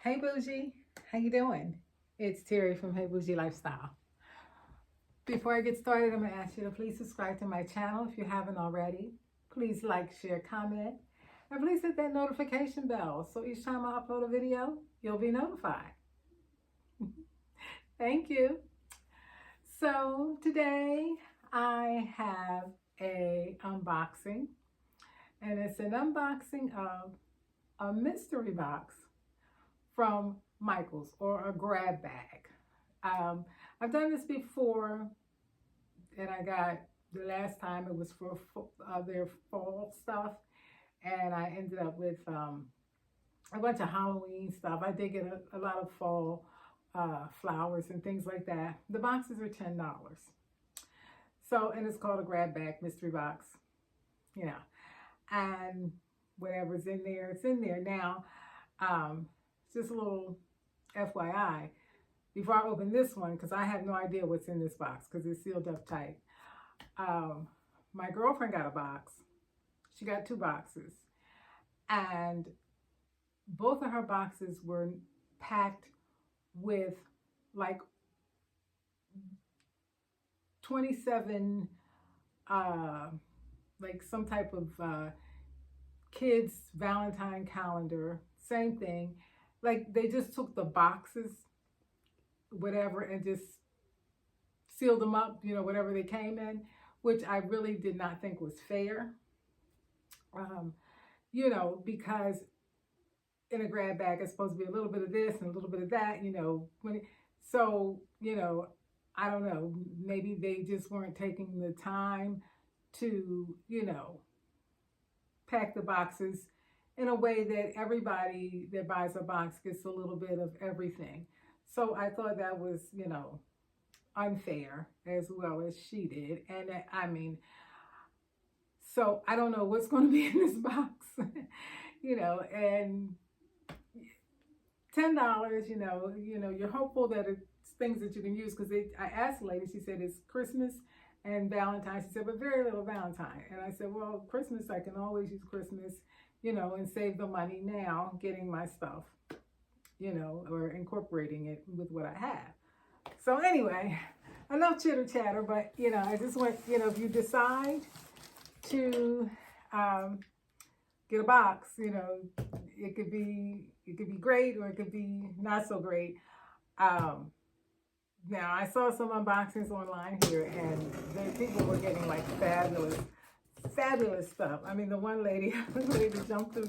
Hey Bougie, how you doing? It's Terry from Hey Bougie Lifestyle. Before I get started, I'm going to ask you to please subscribe to my channel if you haven't already. Please like, share, comment, and please hit that notification bell so each time I upload a video, you'll be notified. Thank you. So today I have a unboxing, and it's an unboxing of a mystery box from Michaels, or a grab bag. Um, I've done this before, and I got the last time it was for their fall stuff, and I ended up with a bunch of Halloween stuff. I did get a lot of fall flowers and things like that. The boxes are $10. So, and it's called a grab bag mystery box, you know, and whatever's in there, it's in there. Now, just a little FYI, before I open this one, because I have no idea what's in this box because it's sealed up tight. My girlfriend got a box. She got 2 boxes, and both of her boxes were packed with like 27 like some type of kids Valentine calendar, same thing. Like they just took the boxes, whatever, and just sealed them up, you know, whatever they came in, which I really did not think was fair. You know, because in a grab bag it's supposed to be a little bit of this and a little bit of that, you know, so, you know, I don't know, maybe they just weren't taking the time to, you know, pack the boxes in a way that everybody that buys a box gets a little bit of everything. So I thought that was, you know, unfair, as well as she did. And I mean, so I don't know what's going to be in this box, you know, and $10, you know, you're hopeful that it's things that you can use, because I asked the lady, she said it's Christmas and Valentine's. She said, but very little Valentine. And I said, well, Christmas, I can always use Christmas, you know, and save the money now getting my stuff, you know, or incorporating it with what I have. So anyway, enough chitter chatter, but, you know, I just want, you know, if you decide to get a box, you know, it could be great, or it could be not so great. Now I saw some unboxings online here, and the people were getting like fabulous stuff. I mean, the one lady was able to jump through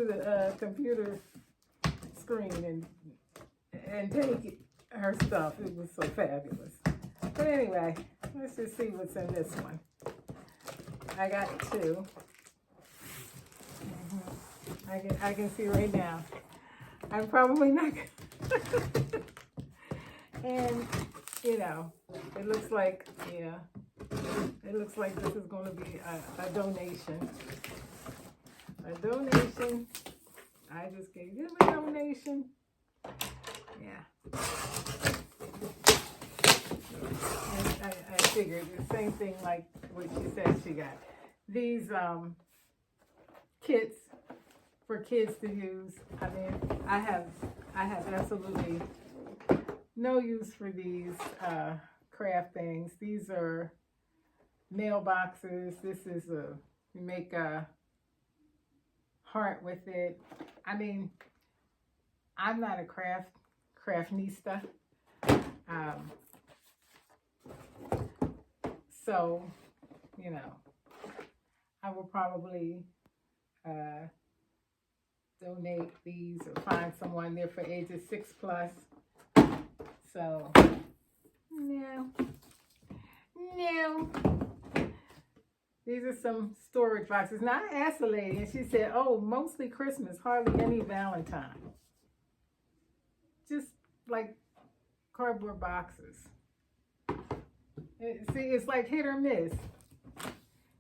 the computer screen and take her stuff. It was so fabulous. But anyway, let's just see what's in this one. I got 2. I can see right now. I'm probably not. And you know, it looks like, yeah, it looks like this is going to be a donation. A donation. I just gave you a donation. Yeah. And I figured the same thing like what she said she got. These kits for kids to use. I mean, I have absolutely no use for these craft things. These are mailboxes. This is you make a heart with it. I mean, I'm not a craftnista. So, you know, I will probably donate these or find someone there for ages 6+. So, no. These are some storage boxes. Now, I asked the lady, and she said, oh, mostly Christmas, hardly any Valentine. Just like cardboard boxes. See, it's like hit or miss.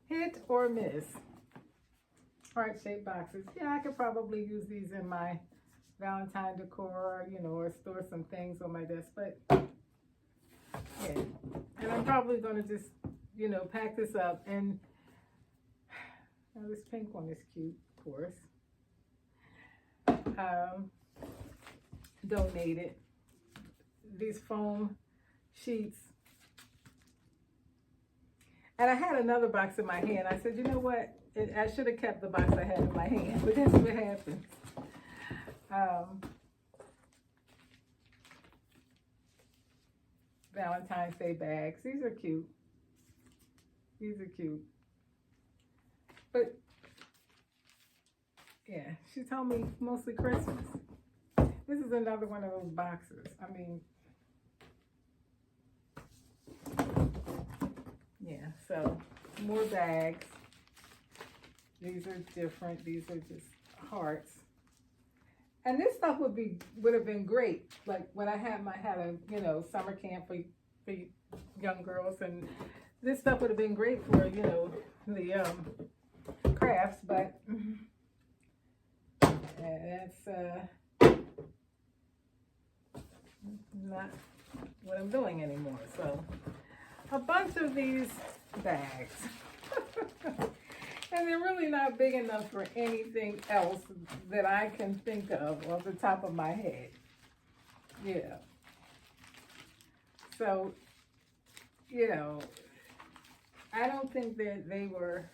Hit or miss. Heart-shaped boxes. Yeah, I could probably use these in my Valentine decor, you know, or store some things on my desk, but yeah. And I'm probably going to just, you know, pack this up. And now this pink one is cute, of course. donated these foam sheets. And I had another box in my hand. I said, you know what? I should have kept the box I had in my hand, but that's what happens. Valentine's Day bags. These are cute. These are cute. But, yeah, she told me mostly Christmas. This is another one of those boxes. I mean, yeah, so more bags. These are different. These are just hearts. And this stuff would have been great. Like when I had a summer camp for young girls, and this stuff would have been great for the crafts, but that's not what I'm doing anymore. So a bunch of these bags. And they're really not big enough for anything else that I can think of off the top of my head. Yeah. So, I don't think that they were,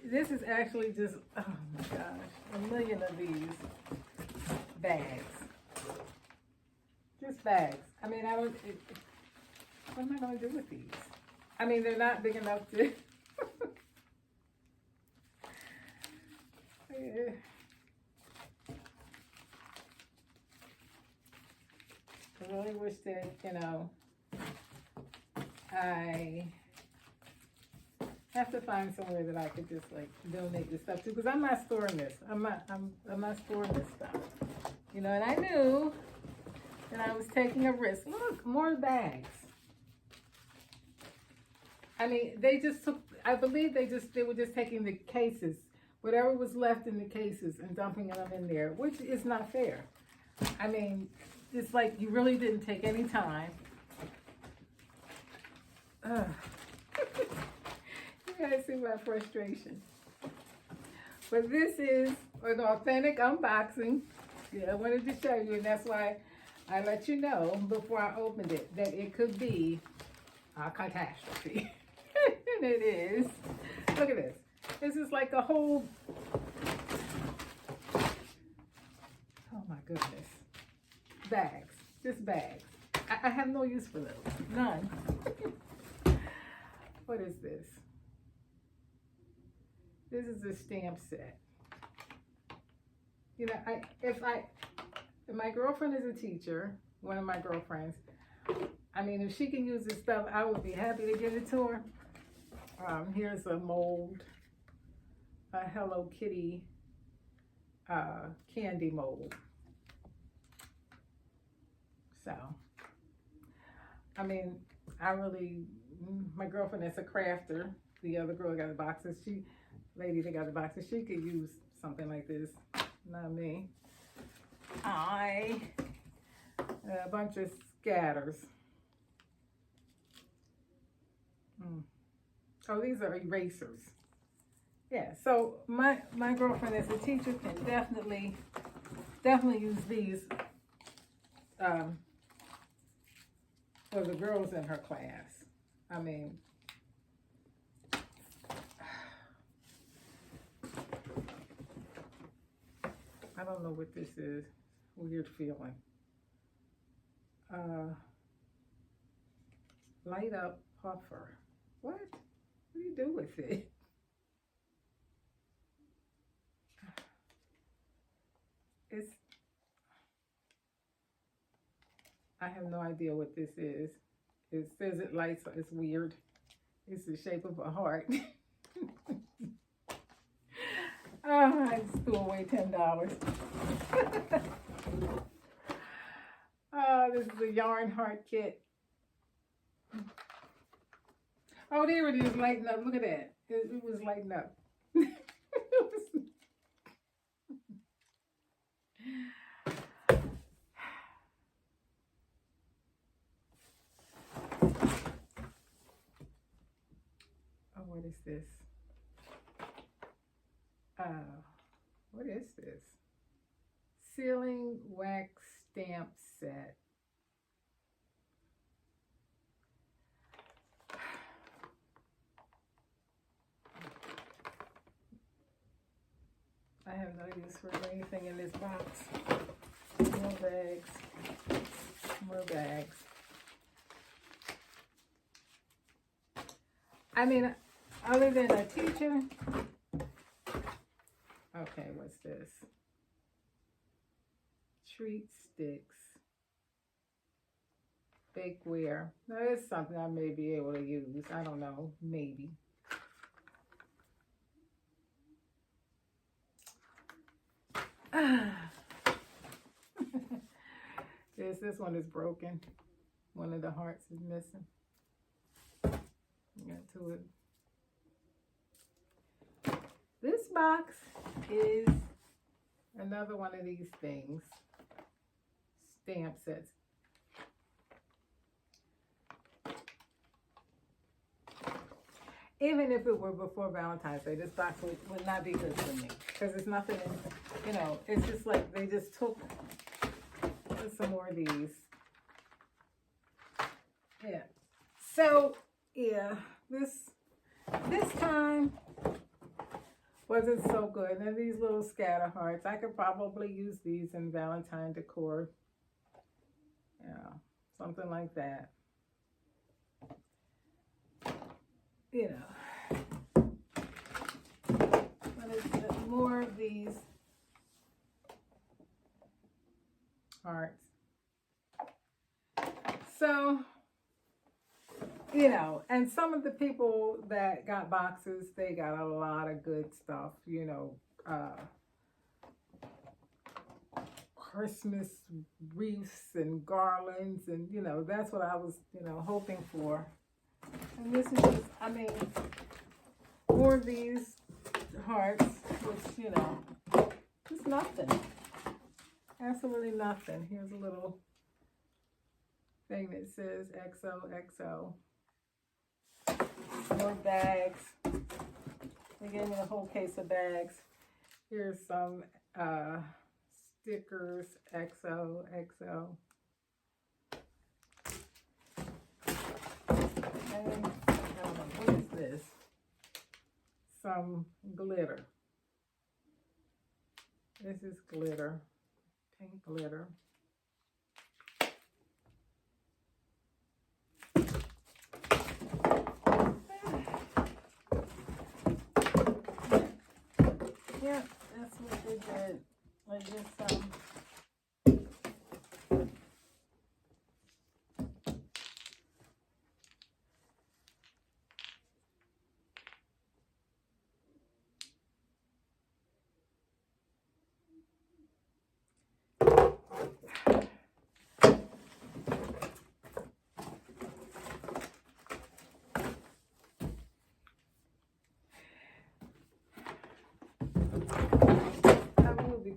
this is actually just, oh my gosh, a million of these bags. Just bags. I mean, what am I going to do with these? I mean, they're not big enough to... Yeah. I really wish that, I have to find somewhere that I could just like donate this stuff to, because I'm not storing this. I'm not storing this stuff. And I knew that I was taking a risk. Look, more bags. I mean, I believe they were just taking the cases, whatever was left in the cases, and dumping them in there, which is not fair. I mean, it's like you really didn't take any time. You guys see my frustration. But this is an authentic unboxing. Yeah, I wanted to show you, and that's why I let you know before I opened it that it could be a catastrophe. And it is. Look at this. This is like a whole, oh my goodness, bags, just bags. I have no use for those, none. What is this? This is a stamp set. If my girlfriend is a teacher, one of my girlfriends, I mean, if she can use this stuff, I would be happy to give it to her. Here's a mold. A Hello Kitty candy mold. So, I mean, my girlfriend is a crafter. The other girl got the boxes. Lady that got the boxes, she could use something like this. Not me. A bunch of scatters. Oh, these are erasers. Yeah, so my girlfriend as a teacher can definitely use these for the girls in her class. I mean, I don't know what this is. Weird feeling. Light up puffer. What? What do you do with it? I have no idea what this is. It says it lights, it's weird. It's the shape of a heart. Oh, I just threw away $10. Oh, this is a yarn heart kit. Oh, there it is, lighting up. Look at that. It was lighting up. Oh, what is this? What is this? sealing wax stamp set. I have no use for anything in this box. More bags. More bags. I mean, other than a teacher. Okay, what's this? Treat sticks. Bakeware. Now, that's something I may be able to use. I don't know. Maybe. This one is broken. One of the hearts is missing. Got to it. This box is another one of these things. Stamp sets. Even if it were before Valentine's Day, this box would not be good for me. Because it's nothing, you know, it's just like they just took some more of these. Yeah. So, yeah, this time wasn't so good. And these little scatter hearts, I could probably use these in Valentine decor. Yeah, something like that. You know, but it's more of these hearts. So, you know, and some of the people that got boxes, they got a lot of good stuff, you know, Christmas wreaths and garlands, and, you know, that's what I was, you know, hoping for. And this is just, I mean, more of these hearts, which, you know, it's nothing. Absolutely nothing. Here's a little thing that says XOXO. More bags. They gave me a whole case of bags. Here's some stickers, XOXO. And what is this? Some glitter. This is glitter, pink glitter. Yeah, that's what they did. Like this,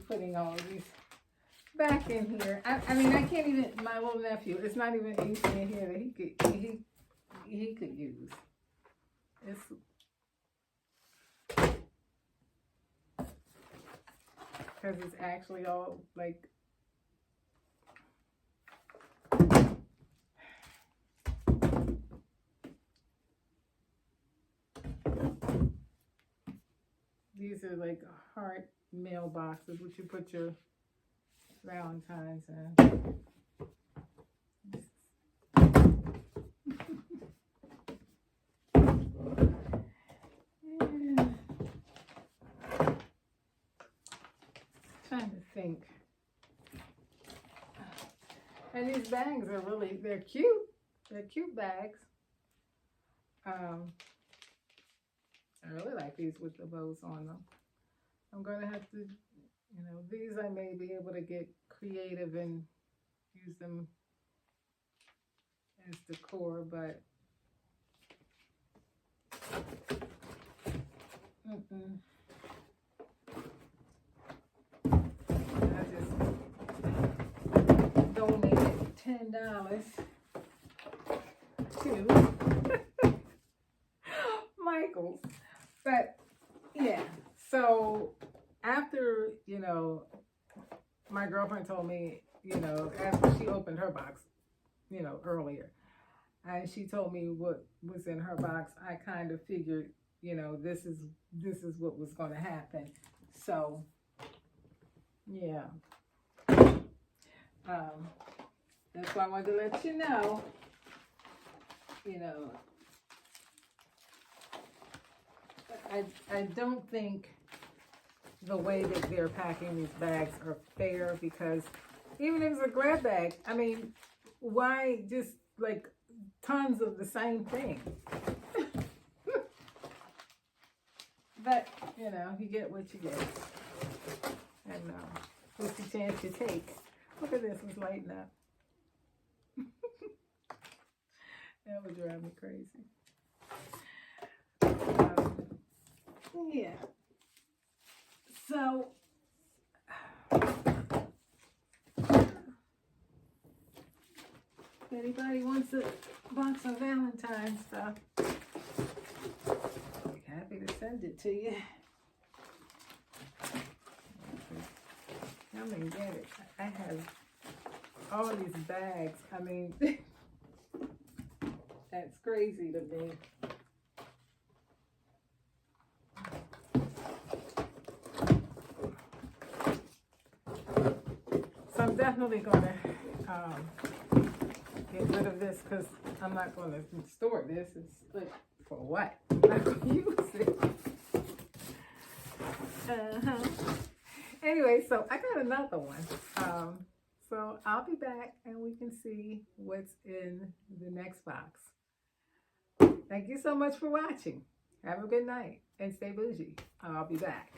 putting all of these back in here. I mean, I can't even, my little nephew, it's not even anything in here that he could use. It's because it's actually all like these are like heart mailboxes, which you put your Valentine's in. Yeah. Trying to think. And these bags are really, they're cute. They're cute bags. I really like these with the bows on them. I'm going to have to, you know, these I may be able to get creative and use them as decor, but I just donated $10 to Michael's. But yeah, so after, you know, my girlfriend told me, you know, after she opened her box, you know, earlier, and she told me what was in her box, I kind of figured, you know, this is what was going to happen. So, yeah. That's why I wanted to let you know, you know, I don't think the way that they're packing these bags are fair, because even if it's a grab bag, I mean, why just like tons of the same thing? But, you know, you get what you get. And what's the chance you take? Look at this, it's lighting up. That would drive me crazy. Yeah. So, if anybody wants a box of Valentine's stuff, I'd be happy to send it to you. Come and get it. I have all these bags. I mean, that's crazy to me. So I'm definitely going to get rid of this, because I'm not going to store this. It's like, for what? I'm not going to use it. Anyway, so I got another one. So I'll be back and we can see what's in the next box. Thank you so much for watching. Have a good night and stay bougie. I'll be back.